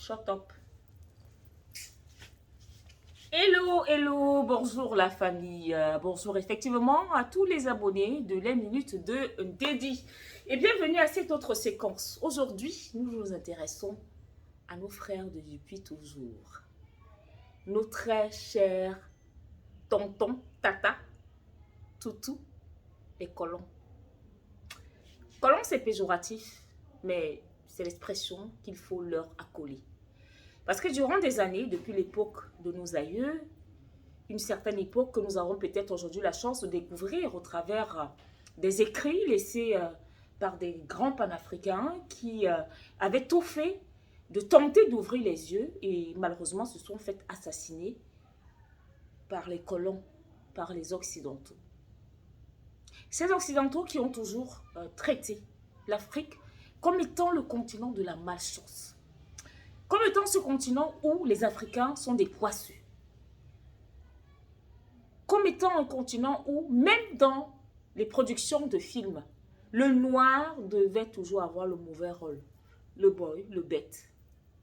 Shut up. Hello, hello, bonjour la famille. Bonjour effectivement à tous les abonnés de les minutes de Dédi. Et bienvenue à cette autre séquence. Aujourd'hui, nous nous intéressons à nos frères de depuis toujours. Nos très chers tontons, tata, toutou et colons. Colons, c'est péjoratif, mais c'est l'expression qu'il faut leur accoler. Parce que durant des années, depuis l'époque de nos aïeux, une certaine époque que nous avons peut-être aujourd'hui la chance de découvrir au travers des écrits laissés par des grands panafricains qui avaient tout fait de tenter d'ouvrir les yeux et malheureusement se sont fait assassiner par les colons, par les Occidentaux. Ces Occidentaux qui ont toujours traité l'Afrique comme étant le continent de la malchance, comme étant ce continent où les Africains sont des poisseux, comme étant un continent où, même dans les productions de films, le noir devait toujours avoir le mauvais rôle, le boy, le bête,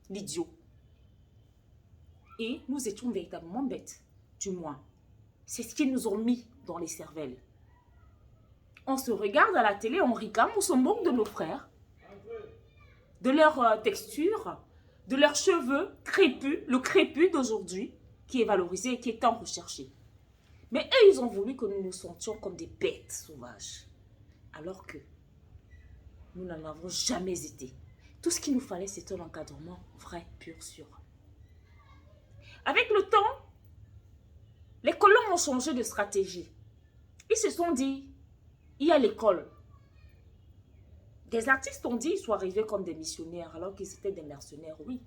l'idiot. Et nous étions véritablement bêtes, du moins. C'est ce qu'ils nous ont mis dans les cervelles. On se regarde à la télé, on ricane, on se moque de nos frères, de leur texture, de leurs cheveux crépus, le crépus d'aujourd'hui, qui est valorisé et qui est tant recherché. Mais eux, ils ont voulu que nous nous sentions comme des bêtes sauvages. Alors que nous n'en avons jamais été. Tout ce qu'il nous fallait, c'était un encadrement vrai, pur, sûr. Avec le temps, les colons ont changé de stratégie. Ils se sont dit, il y a l'école. Des artistes ont dit qu'ils sont arrivés comme des missionnaires alors qu'ils étaient des mercenaires, oui.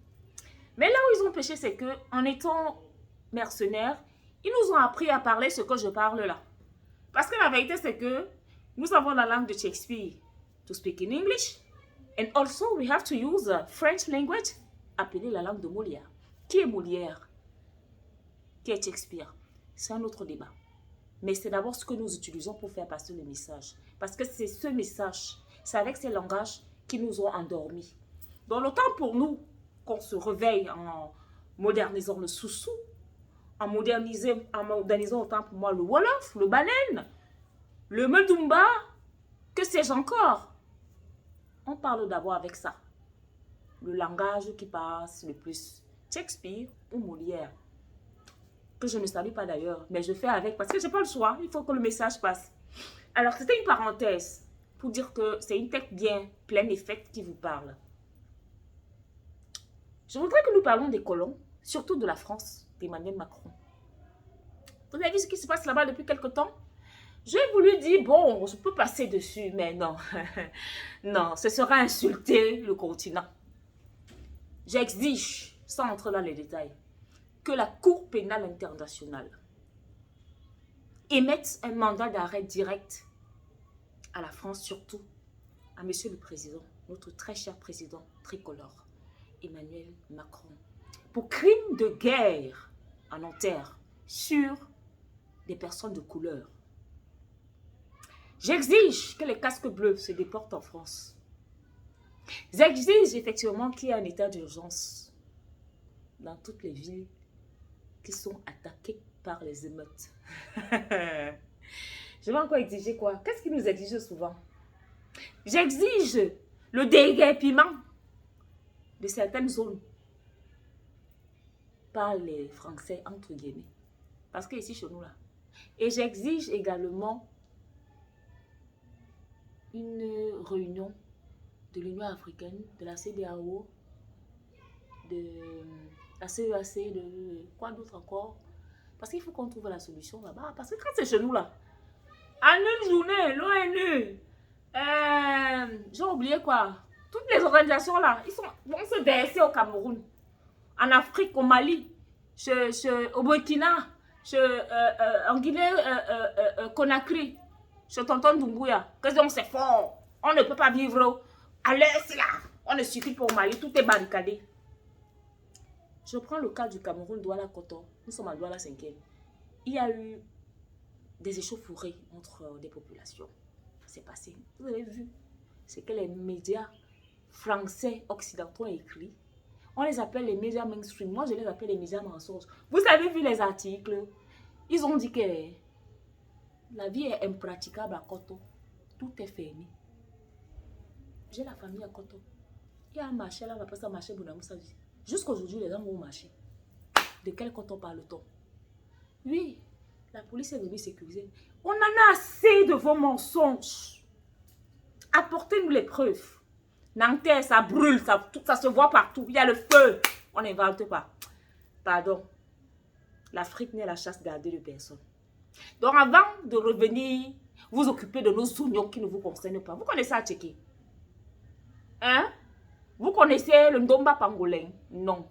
Mais là où ils ont péché, c'est qu'en étant mercenaires, ils nous ont appris à parler ce que je parle là. Parce que la vérité, c'est que nous avons la langue de Shakespeare to speak in English. And also, we have to use French language, appelée la langue de Molière. Qui est Molière? Qui est Shakespeare? C'est un autre débat. Mais c'est d'abord ce que nous utilisons pour faire passer le message. Parce que c'est ce message, c'est avec ces langages qui nous ont endormis. Donc, le temps pour nous qu'on se réveille en modernisant le soussou, en modernisant autant pour moi le Wolof, le Baleine, le Medumba, que sais-je encore. On parle d'abord avec ça. Le langage qui passe le plus. Shakespeare ou Molière. Que je ne salue pas d'ailleurs, mais je fais avec parce que je n'ai pas le choix. Il faut que le message passe. Alors, c'était une parenthèse pour dire que c'est une tête bien pleine et faite qui vous parle. Je voudrais que nous parlions des colons, surtout de la France, d'Emmanuel Macron. Vous avez vu ce qui se passe là-bas depuis quelque temps? J'ai voulu dire, bon, je peux passer dessus, mais non. Non, ce sera insulter le continent. J'exige, sans entrer dans les détails, que la Cour pénale internationale émette un mandat d'arrêt direct à la France, surtout à Monsieur le Président, notre très cher président tricolore, Emmanuel Macron, pour crime de guerre en enterre sur des personnes de couleur. J'exige que les casques bleus se déportent en France. J'exige effectivement qu'il y ait un état d'urgence dans toutes les villes qui sont attaquées par les émeutes. Je vais encore exiger quoi? Qu'est-ce qu'ils nous exigent souvent? J'exige le déguerpissement de certaines zones par les Français, entre guillemets. Parce que ici, chez nous, là. Et j'exige également une réunion de l'Union africaine, de la CEDEAO, de la CEAC, de quoi d'autre encore? Parce qu'il faut qu'on trouve la solution là-bas. Parce que quand c'est chez nous là, en une journée, l'ONU, j'ai oublié quoi? Toutes les organisations là, vont se verser au Cameroun, en Afrique, au Mali, au Burkina, en Guinée, Conakry, chez Tonton Doumbouya. Que c'est fort. On ne peut pas vivre à l'est là. On ne suffit pas au Mali, tout est barricadé. Je prends le cas du Cameroun, Douala-Coton. Nous sommes à Douala 5e. Il y a eu des échauffourées entre des populations. C'est passé. Vous avez vu ce que les médias français occidentaux ont écrit. On les appelle les médias mainstream. Moi, je les appelle les médias mensonges. Vous avez vu les articles? Ils ont dit que la vie est impraticable à Koto. Tout est fermé. J'ai la famille à Koto. Il y a un marché là, on appelle ça marché Bounamoussa. Jusqu'aujourd'hui, les gens vont marcher. De quel Koto parle-t-on? Oui, la police est venue sécuriser. On en a assez de vos mensonges. Apportez-nous les preuves. Nanterre, ça brûle, ça se voit partout. Il y a le feu. On n'invente pas. Pardon. L'Afrique n'est la chasse gardée de personne. Donc avant de revenir vous occuper de nos oignons qui ne vous concernent pas, vous connaissez à checker? Hein? Vous connaissez le Ndomba pangolin? Non.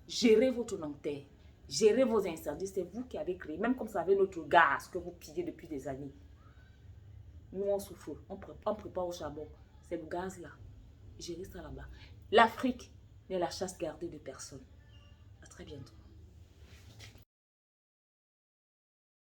Gérez votre Nanterre. Gérez vos incendies. C'est vous qui avez créé. Même comme ça avec notre gaz que vous pillez depuis des années. Nous, on souffre. On prépare au charbon. C'est le gaz là. Gérez ça là-bas. L'Afrique n'est la chasse gardée de personne. À très bientôt.